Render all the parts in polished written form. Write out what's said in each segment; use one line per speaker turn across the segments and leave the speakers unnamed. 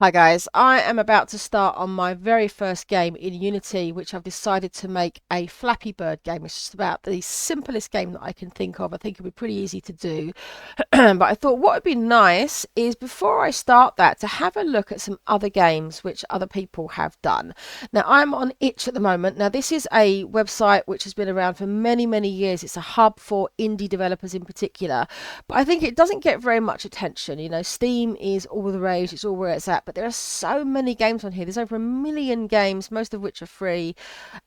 Hi guys, I am about to start on my very first game in Unity, which I've decided to make a Flappy Bird game. It's just about the simplest game that I can think of. I think it'll be pretty easy to do. But I thought what would be nice is before I start that to have a look at some other games which other people have done. Now I'm on Itch at the moment. Now this is a website which has been around for many years. It's a hub for indie developers in particular. But I think it doesn't get very much attention. You know, Steam is all the rage, it's all where it's at. But there are so many games on here. There's over 1 million games, most of which are free.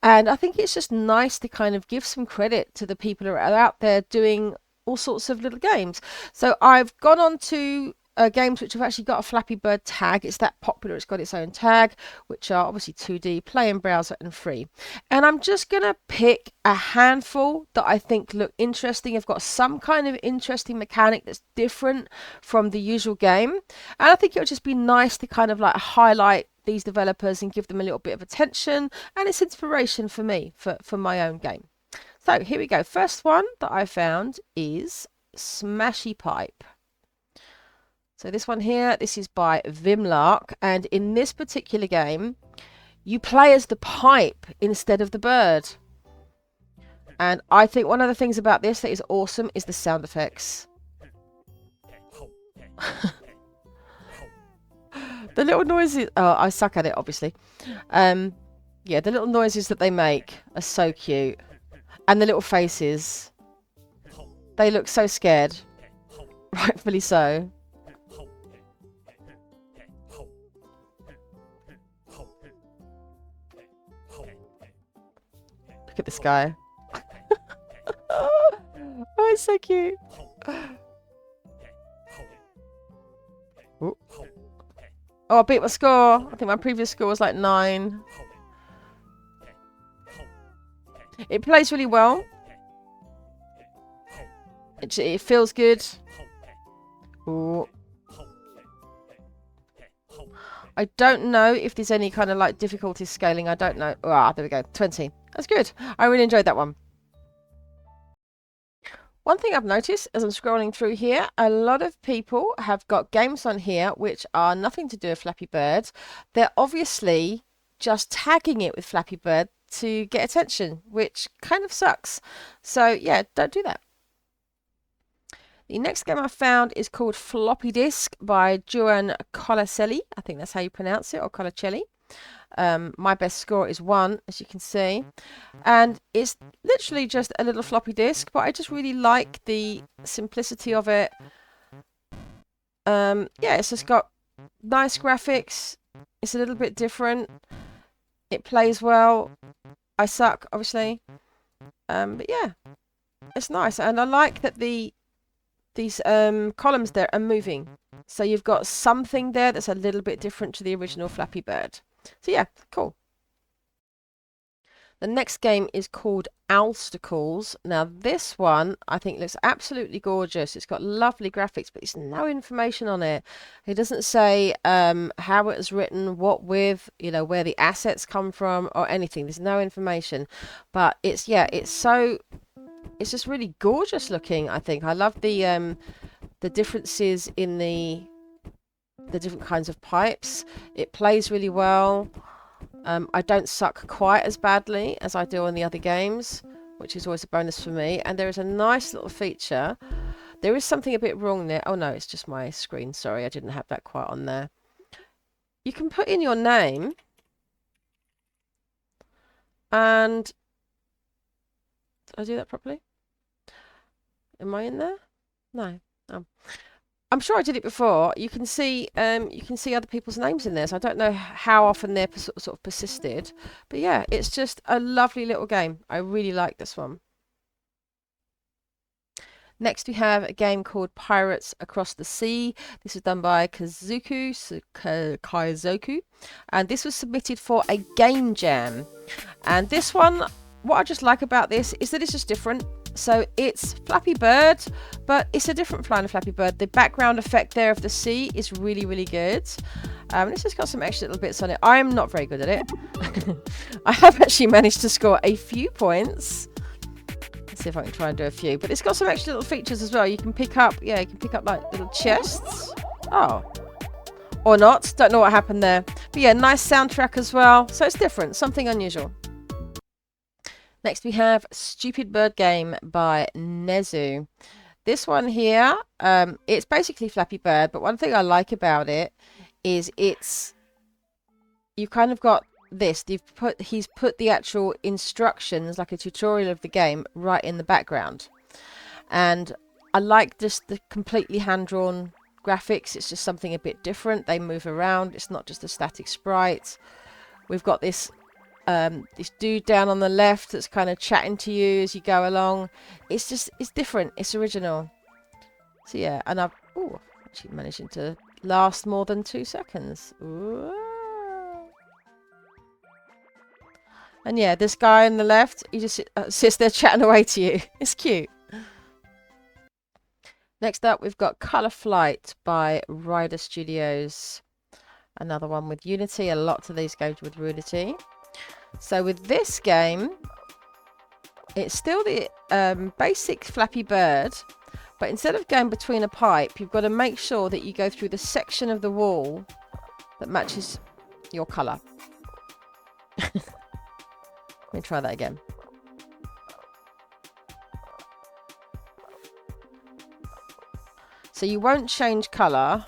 And I think it's just nice to kind of give some credit to the people who are out there doing all sorts of little games. So I've gone on to games which have actually got a Flappy Bird tag. It's that popular, it's got its own tag, which are obviously 2D, play in browser and free. And I'm just going to pick a handful that I think look interesting. I've got some kind of interesting mechanic that's different from the usual game. And I think it would just be nice to kind of like highlight these developers and give them a little bit of attention. And it's inspiration for me, for my own game. So here we go. First one that I found is Smashy Pipe. So this one here, this is by Vimlark, and in this particular game, you play as the pipe instead of the bird. And I think one of the things about this that is awesome is the sound effects. The little noises, oh, I suck at it, obviously. Yeah, the little noises that they make are so cute. And the little faces, they look so scared. Rightfully so. Look at this guy. Oh, it's so cute. Ooh. Oh, I beat my score. I think my previous score was like 9. It plays really well. It feels good. Ooh. I don't know if there's any kind of like difficulty scaling. I don't know. Ah, there we go. 20. That's good. I really enjoyed that one. One thing I've noticed as I'm scrolling through here, a lot of people have got games on here which are nothing to do with Flappy Bird. They're obviously just tagging it with Flappy Bird to get attention, which kind of sucks. So yeah, don't do that. The next game I found is called Floppy Disk by Juan Colacelli. I think that's how you pronounce it, or Colacelli. My best score is 1, as you can see. And it's literally just a little floppy disk, but I just really like the simplicity of it. Yeah, it's just got nice graphics. It's a little bit different. It plays well. I suck, obviously. But yeah, it's nice. And I like that these columns there are moving. So you've got something there that's a little bit different to the original Flappy Bird. So yeah, cool. The next game is called Owstacles. Now this one I think looks absolutely gorgeous. It's got lovely graphics, but there's no information on it. It doesn't say how it was written, what with, you know, where the assets come from or anything. There's no information. But it's just really gorgeous looking, I think. I love the differences in the different kinds of pipes. It plays really well. I don't suck quite as badly as I do on the other games, which is always a bonus for me. And there is a nice little feature. There is something a bit wrong there. Oh no, it's just my screen. Sorry, I didn't have that quite on there. You can put in your name. And did I do that properly? Am I in there? No. Oh. I'm sure I did it before. You can see other people's names in there, so I don't know how often they're sort of persisted. But yeah, it's just a lovely little game. I really like this one. Next we have a game called Pirates Across the Sea. This is done by Kaizoku, and this was submitted for a game jam. And this one, what I just like about this is that it's just different. So it's Flappy Bird, but it's a different flying Flappy Bird. The background effect there of the sea is really good. It's just got some extra little bits on it. I'm not very good at it. I have actually managed to score a few points. Let's see if I can try and do a few. But it's got some extra little features as well. You can pick up, like little chests. Oh, Or not. Don't know what happened there. But yeah, nice soundtrack as well. So it's different. Something unusual. Next we have Stupid Bird Game by Nezu. This one here, it's basically Flappy Bird, but one thing I like about it is you've kind of got this. He's put the actual instructions, like a tutorial of the game, right in the background. And I like just the completely hand-drawn graphics. It's just something a bit different. They move around. It's not just a static sprite. We've got this dude down on the left that's kind of chatting to you as you go along. It's different. It's original. So yeah, and I've actually managing to last more than 2 seconds. Ooh. And yeah, this guy on the left, he just sits there chatting away to you. It's cute. Next up, we've got Color Flight by Rider Studios. Another one with Unity. A lot of these games with Unity. So with this game, it's still the basic Flappy Bird, but instead of going between a pipe, you've got to make sure that you go through the section of the wall that matches your colour. Let me try that again. So you won't change colour.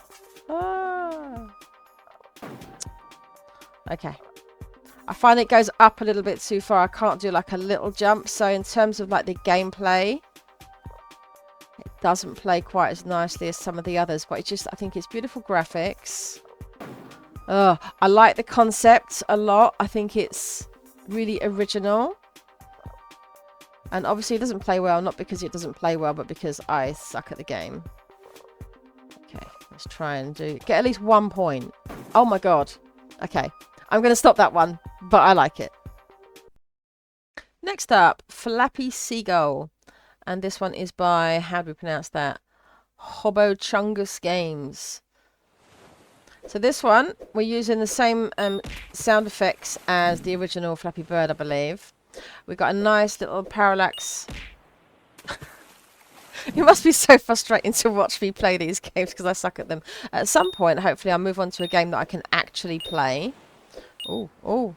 Okay. I find it goes up a little bit too far. I can't do like a little jump. So in terms of like the gameplay, it doesn't play quite as nicely as some of the others. But I think it's beautiful graphics. I like the concept a lot. I think it's really original. And obviously it doesn't play well, not because it doesn't play well, but because I suck at the game. Okay, let's try and get at least 1 point. Oh my god. Okay, I'm going to stop that one, but I like it. Next up, Flappy Seagull. And this one is by, how do we pronounce that? Hobo-Chungus Games. So this one, we're using the same sound effects as the original Flappy Bird, I believe. We've got a nice little parallax. It must be so frustrating to watch me play these games because I suck at them. At some point, hopefully, I'll move on to a game that I can actually play. Oh, oh.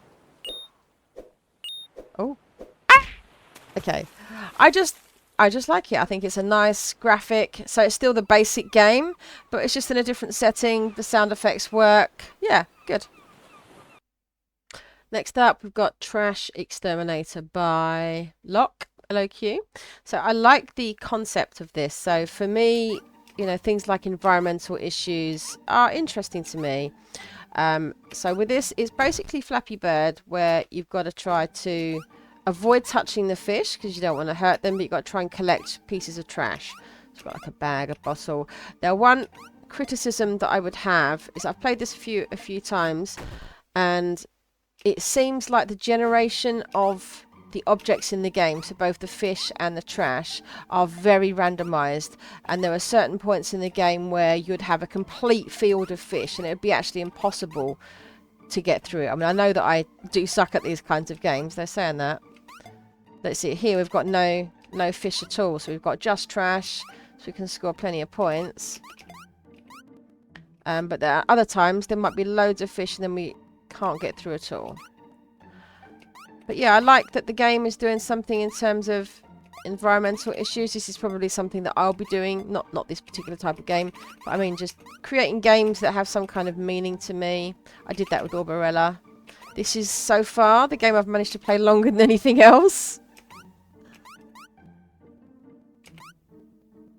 Oh. Ah! Okay. I just like it. I think it's a nice graphic. So it's still the basic game, but it's just in a different setting. The sound effects work. Yeah, good. Next up, we've got Trash Exterminator by LOQ. So I like the concept of this. So for me, you know, things like environmental issues are interesting to me. So with this, it's basically Flappy Bird, where you've got to try to avoid touching the fish because you don't want to hurt them, but you've got to try and collect pieces of trash. It's got like a bag, a bottle. Now, one criticism that I would have is I've played this a few times, and it seems like the generation of the objects in the game, so both the fish and the trash, are very randomized, and there are certain points in the game where you'd have a complete field of fish and it would be actually impossible to get through it. I mean, I know that I do suck at these kinds of games. They're saying that. Let's see, here we've got no fish at all, so we've got just trash, so we can score plenty of points. But there are other times there might be loads of fish and then we can't get through at all. But yeah, I like that the game is doing something in terms of environmental issues. This is probably something that I'll be doing, not this particular type of game, but I mean just creating games that have some kind of meaning to me. I did that with Orbarella. This is so far the game I've managed to play longer than anything else.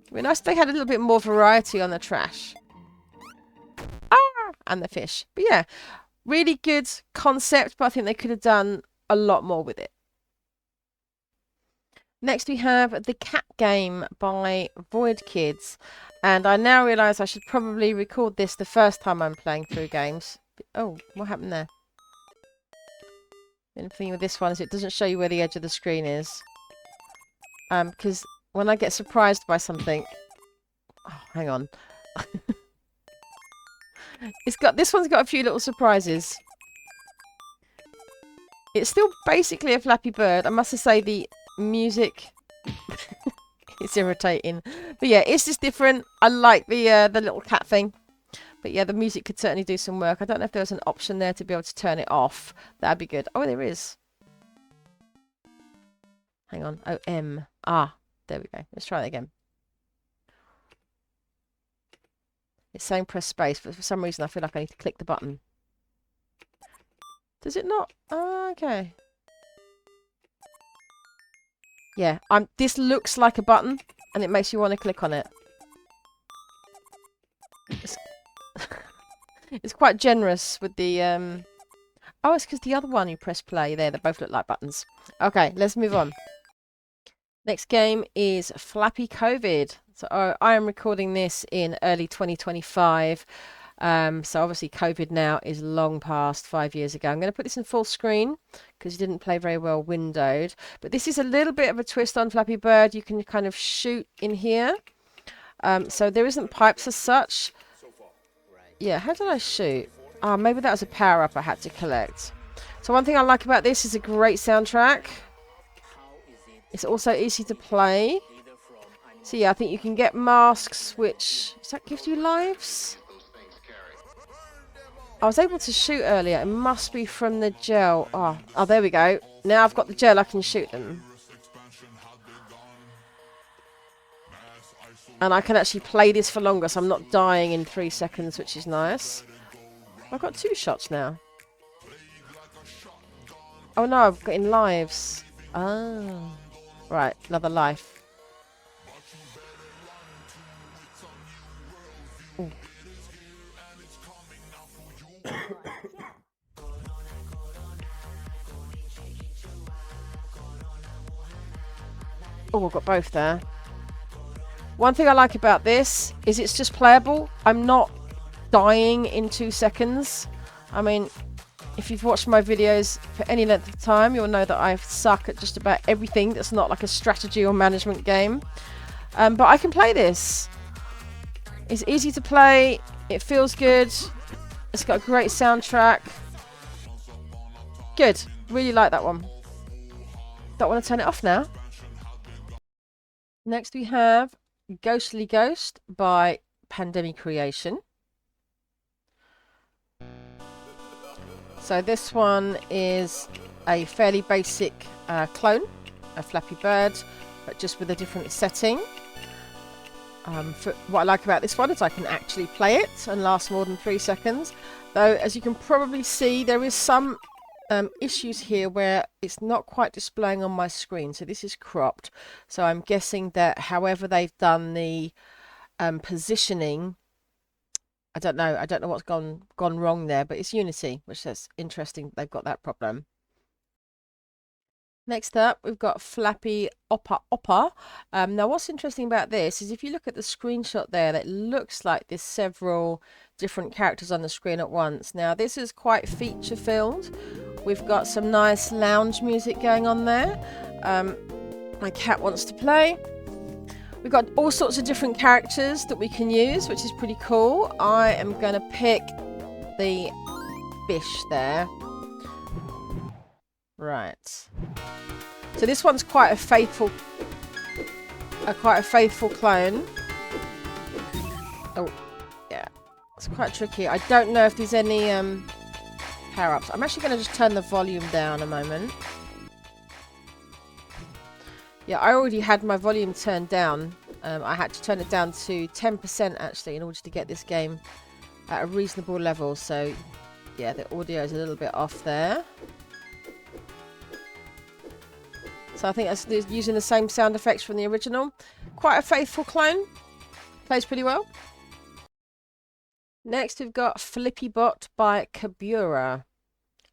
It'd be nice if they had a little bit more variety on the trash. And the fish. But yeah, really good concept, but I think they could have done a lot more with it. Next we have The Cat Game by Void Kids. And I now realise I should probably record this the first time I'm playing through games. Oh, what happened there? The thing with this one is it doesn't show you where the edge of the screen is. Because when I get surprised by something... Oh, hang on. This one's got a few little surprises. It's still basically a Flappy Bird. I must say the music is irritating. But yeah, it's just different. I like the little cat thing. But yeah, the music could certainly do some work. I don't know if there's an option there to be able to turn it off. That'd be good. Oh, there is. Hang on. Oh, M. Ah, there we go. Let's try that again. It's saying press space, but for some reason I feel like I need to click the button. Does it not? Oh, okay. Yeah, this looks like a button, and it makes you want to click on it. It's quite generous with the... Oh, it's because the other one you press play there. They both look like buttons. Okay, let's move on. Next game is Flappy Covid. So I am recording this in early 2025. So obviously COVID now is long past 5 years ago. I'm going to put this in full screen because you didn't play very well windowed. But this is a little bit of a twist on Flappy Bird. You can kind of shoot in here. So there isn't pipes as such. Yeah, how did I shoot? Ah, maybe that was a power-up I had to collect. So one thing I like about this is a great soundtrack. It's also easy to play. So yeah, I think you can get masks, which... Does that give you lives? I was able to shoot earlier. It must be from the gel. Oh, there we go. Now I've got the gel, I can shoot them. And I can actually play this for longer, so I'm not dying in 3 seconds, which is nice. I've got 2 shots now. Oh no, I've got in lives. Oh. Right, another life. Ooh. Oh, I've got both there. One thing I like about this is it's just playable. I'm not dying in 2 seconds. I mean, if you've watched my videos for any length of time, you'll know that I suck at just about everything that's not like a strategy or management game. But I can play this. It's easy to play. It feels good. It's got a great soundtrack. Good. Really like that one. Don't want to turn it off now. Next we have Ghostly Ghost by Pandemic Creation. So this one is a fairly basic clone of Flappy Bird, but just with a different setting. What I like about this one is I can actually play it and last more than 3 seconds. Though, as you can probably see, there is some issues here where it's not quite displaying on my screen. So this is cropped. So I'm guessing that however they've done the positioning, I don't know what's gone wrong there, but it's Unity, which is interesting. They've got that problem. Next up, we've got Flappy Opa-Opa. Now, what's interesting about this is if you look at the screenshot there, it looks like there's several different characters on the screen at once. Now, this is quite feature-filled. We've got some nice lounge music going on there. My cat wants to play. We've got all sorts of different characters that we can use, which is pretty cool. I am going to pick the fish there. Right. So this one's quite a faithful clone. Oh, yeah. It's quite tricky. I don't know if there's any power-ups. I'm actually going to just turn the volume down a moment. Yeah, I already had my volume turned down. I had to turn it down to 10% actually in order to get this game at a reasonable level. So, yeah, the audio is a little bit off there. So I think that's using the same sound effects from the original. Quite a faithful clone. Plays pretty well. Next we've got Flippy Bot by Kabura.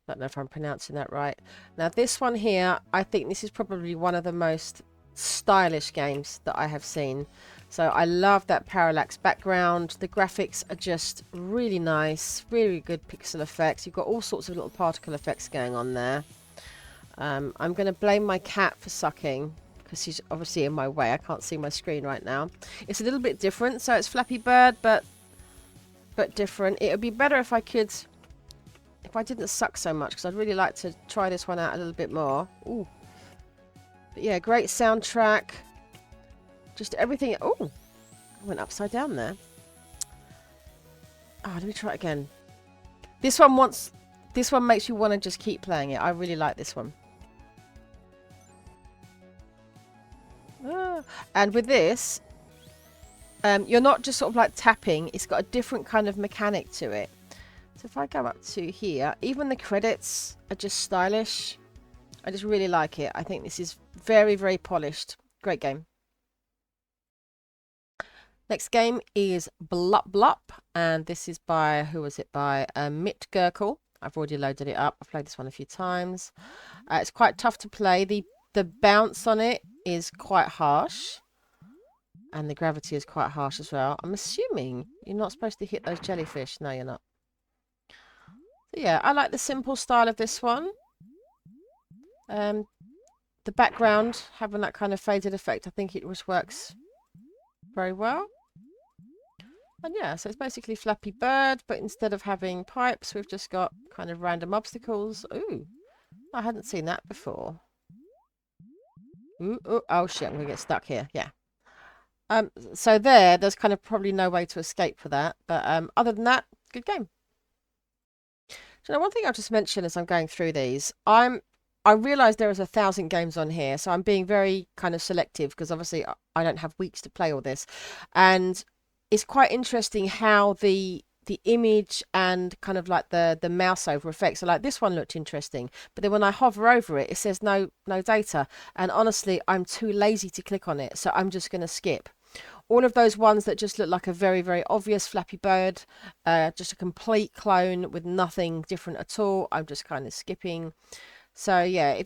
Don't know if I'm pronouncing that right. Now this one here, I think this is probably one of the most stylish games that I have seen. So I love that parallax background. The graphics are just really nice. Really good pixel effects. You've got all sorts of little particle effects going on there. I'm going to blame my cat for sucking because she's obviously in my way. I can't see my screen right now. It's a little bit different. So it's Flappy Bird, but different. It would be better if I didn't suck so much because I'd really like to try this one out a little bit more. Ooh. But yeah, great soundtrack. Just everything. Oh, I went upside down there. Oh, let me try it again. This one makes you want to just keep playing it. I really like this one. And with this, you're not just sort of like tapping. It's got a different kind of mechanic to it. So if I go up to here, even the credits are just stylish. I just really like it. I think this is very, very polished. Great game. Next game is Blup-Blup, and this is by, who was it by? Mitt Gurkel. I've already loaded it up. I've played this one a few times. It's quite tough to play. The bounce on it is quite harsh, and the gravity is quite harsh as well. I'm assuming you're not supposed to hit those jellyfish. No, you're not. So yeah, I like the simple style of this one. The background having that kind of faded effect, I think it just works very well. And yeah, so it's basically Flappy Bird, but instead of having pipes, we've just got kind of random obstacles. Ooh, I hadn't seen that before. Ooh, oh shit, I'm gonna get stuck here. Yeah. So there's kind of probably no way to escape for that. But other than that, good game. So now one thing I'll just mention as I'm going through these, I realise there is 1,000 games on here, so I'm being very kind of selective because obviously I don't have weeks to play all this, and it's quite interesting how the image and kind of like the mouse over effects. So like this one looked interesting, but then when I hover over it, it says no data, and honestly I'm too lazy to click on it, so I'm just going to skip. All of those ones that just look like a very, very obvious Flappy Bird, just a complete clone with nothing different at all, I'm just kind of skipping. So yeah,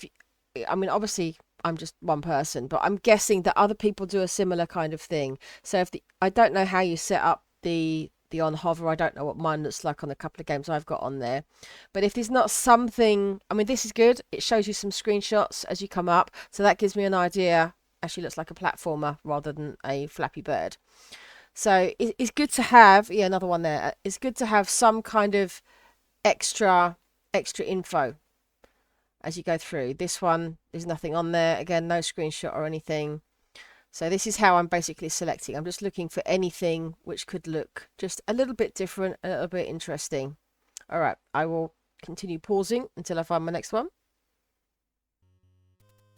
I mean, obviously I'm just one person, but I'm guessing that other people do a similar kind of thing. So I don't know how you set up the on hover. I don't know what mine looks like on a couple of games I've got on there. But if there's not something, I mean, this is good. It shows you some screenshots as you come up, so that gives me an idea. Actually looks like a platformer rather than a Flappy Bird. So it's good to have, yeah, another one there. It's good to have some kind of extra info as you go through. This one, there's nothing on there. Again, no screenshot or anything. So this is how I'm basically selecting. I'm just looking for anything which could look just a little bit different, a little bit interesting. All right, I will continue pausing until I find my next one.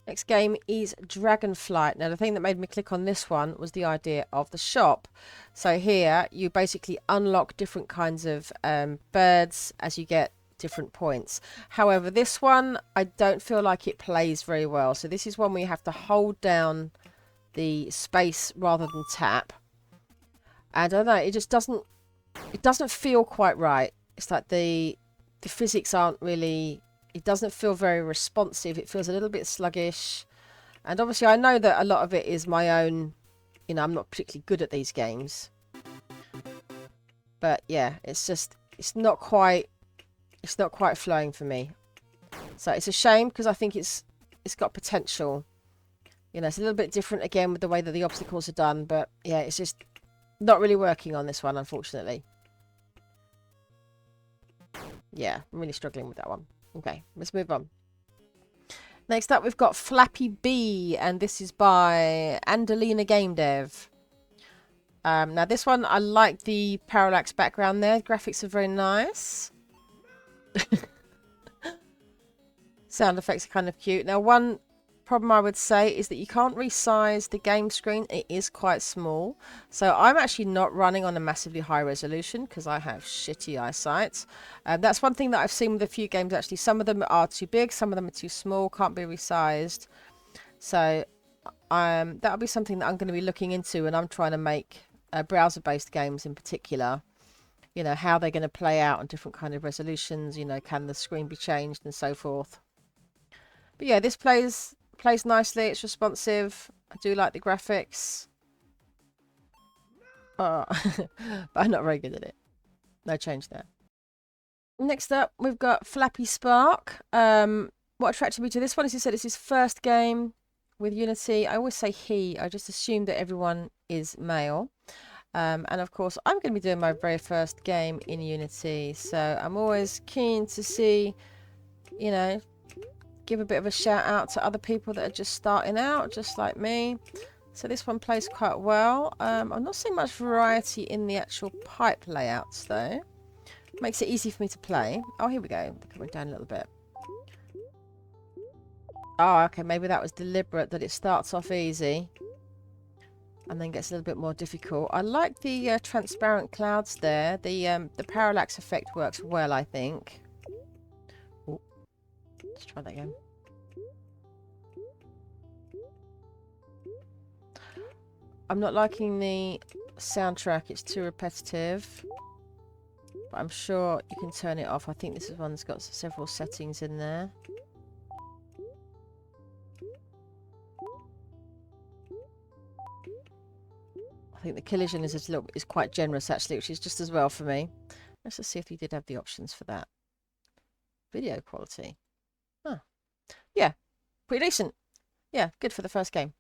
Next game is Dragonflight. Now, the thing that made me click on this one was the idea of the shop. So here, you basically unlock different kinds of birds as you get different points. However, this one, I don't feel like it plays very well. So this is one where you have to hold down the space rather than tap. And I don't know, it just doesn't feel quite right. It's like the physics aren't really... It doesn't feel very responsive. It feels a little bit sluggish. And obviously I know that a lot of it is my own, you know, I'm not particularly good at these games. But yeah, it's not quite flowing for me. So it's a shame because I think it's got potential. You know, it's a little bit different again with the way that the obstacles are done, but yeah, it's just not really working on this one, unfortunately. Yeah, I'm really struggling with that one. Okay, let's move on. Next up, we've got Flappy Bee, and this is by Andalina Game Dev. Now, this one, I like the parallax background there. The graphics are very nice. Sound effects are kind of cute. Now, one problem I would say is that you can't resize the game screen. It is quite small. So I'm actually not running on a massively high resolution because I have shitty eyesight. That's one thing that I've seen with a few games actually. Some of them are too big, some of them are too small, can't be resized. So that'll be something that I'm going to be looking into when I'm trying to make browser-based games in particular. You know, how they're going to play out on different kind of resolutions. You know, can the screen be changed and so forth. But yeah, this plays nicely. It's responsive. I do like the graphics. Oh, but I'm not very good at it. No change there. Next up, we've got Flappy Spark. What attracted me to this one, as you said, it's his first game with Unity. I always say he. I just assume that everyone is male. And of course, I'm going to be doing my very first game in Unity. So I'm always keen to see, you know, give a bit of a shout out to other people that are just starting out, just like me. So this one plays quite well. I'm not seeing much variety in the actual pipe layouts though. Makes it easy for me to play. Oh, here we go. They're coming down a little bit. Oh, okay. Maybe that was deliberate, that it starts off easy and then gets a little bit more difficult. I like the transparent clouds there. The parallax effect works well, I think. Ooh. Let's try that again. I'm not liking the soundtrack. It's too repetitive. But I'm sure you can turn it off. I think this one's got several settings in there. I think the collision is quite generous actually, which is just as well for me. Let's just see if you did have the options for that. Video quality. Huh. Yeah, pretty decent. Yeah, good for the first game.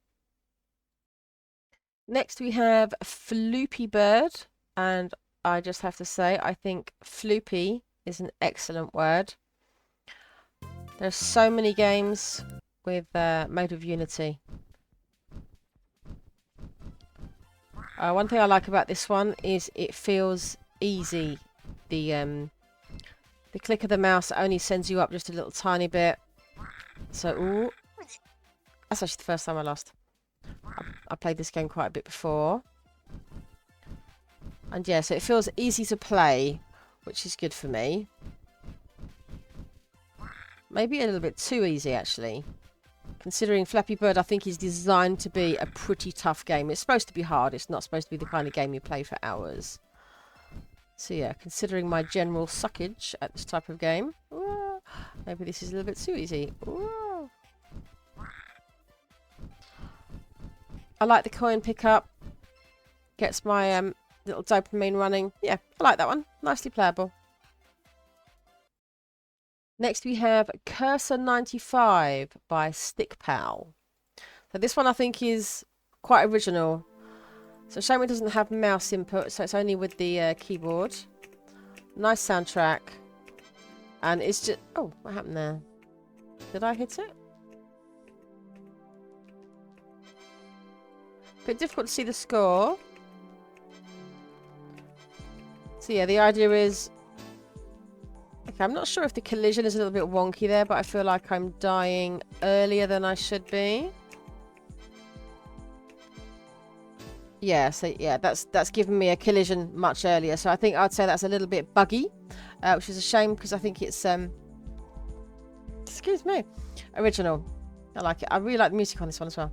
Next we have Floopy Bird, and I just have to say, I think Floopy is an excellent word. There's so many games with Mode of Unity. One thing I like about this one is it feels easy. The click of the mouse only sends you up just a little tiny bit. So, ooh, that's actually the first time I lost. I played this game quite a bit before. And yeah, so it feels easy to play, which is good for me. Maybe a little bit too easy, actually. Considering Flappy Bird, I think, is designed to be a pretty tough game. It's supposed to be hard. It's not supposed to be the kind of game you play for hours. So yeah, considering my general suckage at this type of game, maybe this is a little bit too easy. I like the coin pickup. Gets my little dopamine running. Yeah, I like that one. Nicely playable. Next we have Cursor 95 by Stickpal. So this one I think is quite original. So shame it doesn't have mouse input, so it's only with the keyboard. Nice soundtrack. And it's just... Oh, what happened there? Did I hit it? Bit difficult to see the score. So yeah, the idea is... Okay, I'm not sure if the collision is a little bit wonky there, but I feel like I'm dying earlier than I should be. Yeah, so yeah, that's given me a collision much earlier. So I think I'd say that's a little bit buggy, which is a shame because I think it's excuse me, original. I like it. I really like the music on this one as well.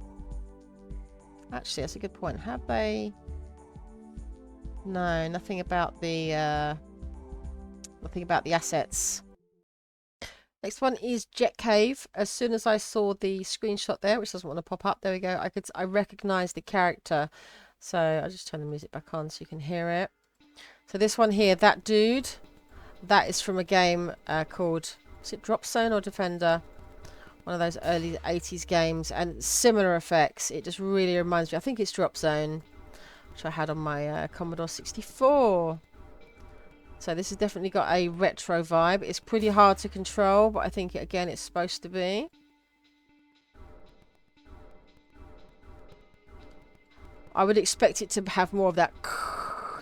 Actually, that's a good point. Have they? No, nothing about the assets. Next one is Jetcave. As soon as I saw the screenshot there, which doesn't want to pop up, there we go. I recognized the character. So I'll just turn the music back on so you can hear it. So this one here, that dude, that is from a game called, is it Drop Zone or Defender? One of those early 80s games, and similar effects. It just really reminds me, I think it's Drop Zone, which I had on my Commodore 64. So this has definitely got a retro vibe. It's pretty hard to control, but I think, again, it's supposed to be. I would expect it to have more of that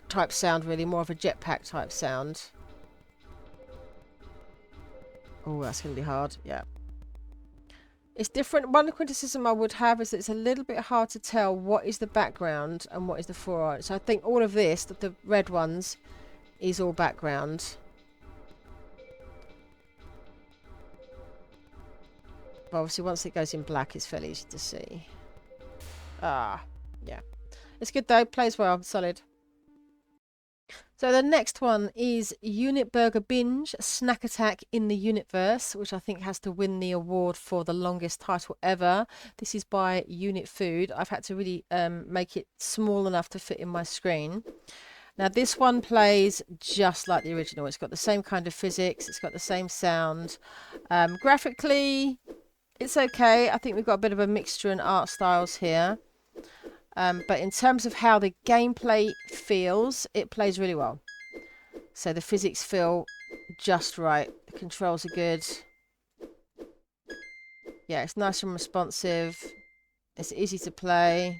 type sound, really, more of a jetpack type sound. Oh, that's going to be hard, yeah. It's different. One criticism I would have is that it's a little bit hard to tell what is the background and what is the foreground. So I think all of this, the red ones, is all background. But obviously once it goes in black, it's fairly easy to see. Ah, yeah. It's good though, plays well, solid. So the next one is Unit Burger Binge, Snack Attack in the Universe, which I think has to win the award for the longest title ever. This is by Unit Food. I've had to really make it small enough to fit in my screen. Now this one plays just like the original. It's got the same kind of physics. It's got the same sound. Graphically, it's okay. I think we've got a bit of a mixture in art styles here. But in terms of how the gameplay feels, it plays really well. So the physics feel just right. The controls are good. Yeah, it's nice and responsive. It's easy to play.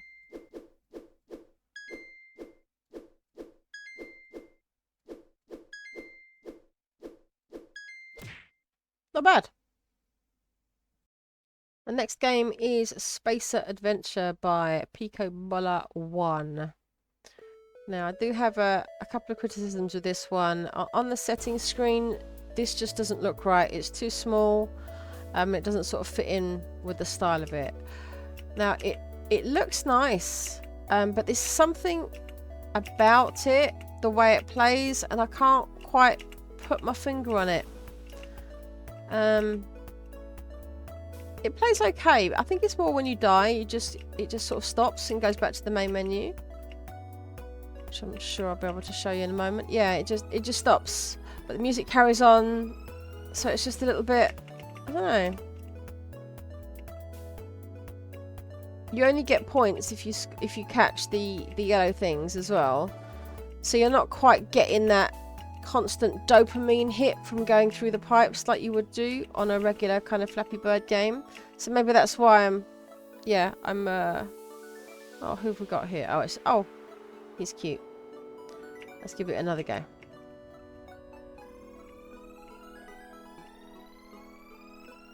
Not bad. The next game is Spacer Adventure by Picobola1. Now, I do have a couple of criticisms with this one. On the settings screen, this just doesn't look right. It's too small. It doesn't sort of fit in with the style of it. Now, it looks nice, but there's something about it, the way it plays, and I can't quite put my finger on it. It plays okay. I think it's more when you die, it just sort of stops and goes back to the main menu, which I'm sure I'll be able to show you in a moment. Yeah, it just stops, but the music carries on, so it's just a little bit, I don't know. You only get points if you catch the yellow things as well, so you're not quite getting that constant dopamine hit from going through the pipes like you would do on a regular kind of Flappy Bird game. So maybe that's why I'm oh, who have we got here? Oh, he's cute. Let's give it another go.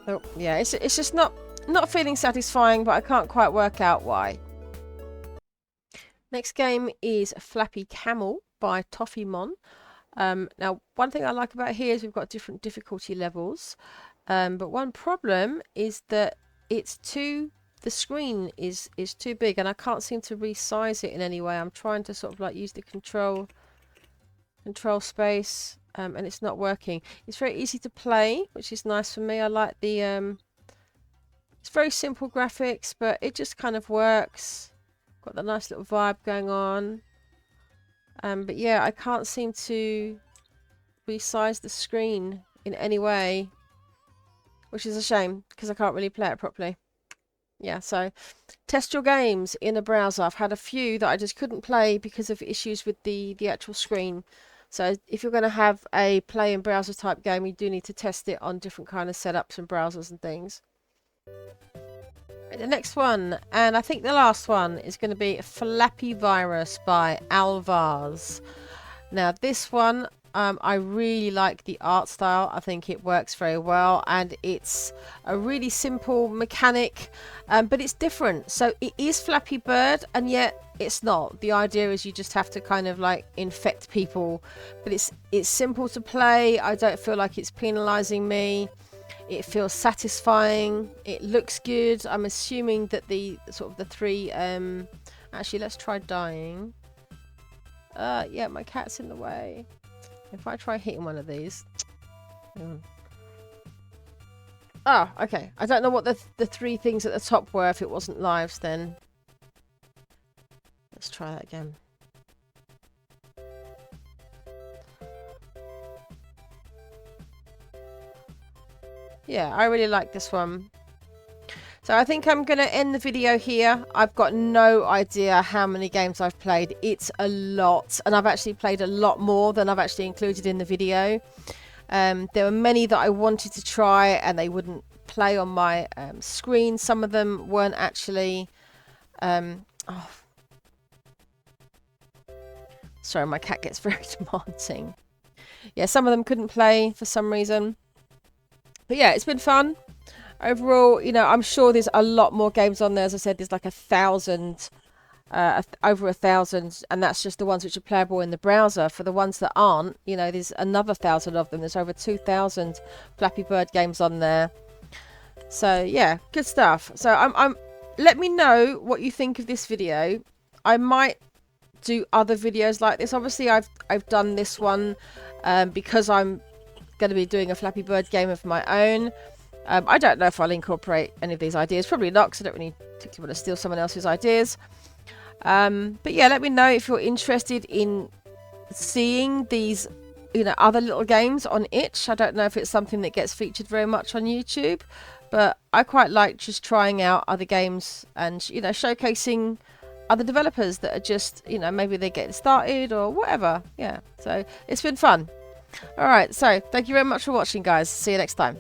Oh yeah, it's just not feeling satisfying, but I can't quite work out why. Next game is Flappy Camel by Toffeemon. Now, one thing I like about here is we've got different difficulty levels, but one problem is that the screen is too big, and I can't seem to resize it in any way. I'm trying to sort of like use the control space, and it's not working. It's very easy to play, which is nice for me. I like the it's very simple graphics, but it just kind of works. Got the nice little vibe going on. But yeah, I can't seem to resize the screen in any way, which is a shame because I can't really play it properly. Yeah, so test your games in a browser. I've had a few that I just couldn't play because of issues with the actual screen. So if you're going to have a play in browser type game, you do need to test it on different kind of setups and browsers and things. The next one, and I think the last one, is going to be Flappy Virus by Alvars. Now this one, I really like the art style. I think it works very well, and it's a really simple mechanic, but it's different. So it is Flappy Bird, and yet it's not. The idea is you just have to kind of like infect people, but it's simple to play. I don't feel like it's penalizing me. It feels satisfying. It looks good. I'm assuming that the sort of the three actually, let's try dying. Yeah, my cat's in the way. If I try hitting one of these. Oh, okay. I don't know what the three things at the top were if it wasn't lives then. Let's try that again. Yeah, I really like this one. So I think I'm going to end the video here. I've got no idea how many games I've played. It's a lot. And I've actually played a lot more than I've actually included in the video. There were many that I wanted to try and they wouldn't play on my screen. Some of them weren't actually... oh. Sorry, my cat gets very demanding. Yeah, some of them couldn't play for some reason. But yeah, it's been fun. Overall, you know, I'm sure there's a lot more games on there. As I said, there's like 1,000, over 1,000, and that's just the ones which are playable in the browser. For the ones that aren't, you know, there's another 1,000 of them. There's over 2,000 Flappy Bird games on there. So yeah, good stuff. So let me know what you think of this video. I might do other videos like this. Obviously, I've done this one because I'm going to be doing a Flappy Bird game of my own. I don't know if I'll incorporate any of these ideas. Probably not, because I don't really particularly want to steal someone else's ideas. But yeah, let me know if you're interested in seeing these, you know, other little games on itch. I don't know if it's something that gets featured very much on YouTube, but I quite like just trying out other games and, you know, showcasing other developers that are just, you know, maybe they're getting started or whatever. Yeah, so it's been fun. All right, so thank you very much for watching, guys. See you next time.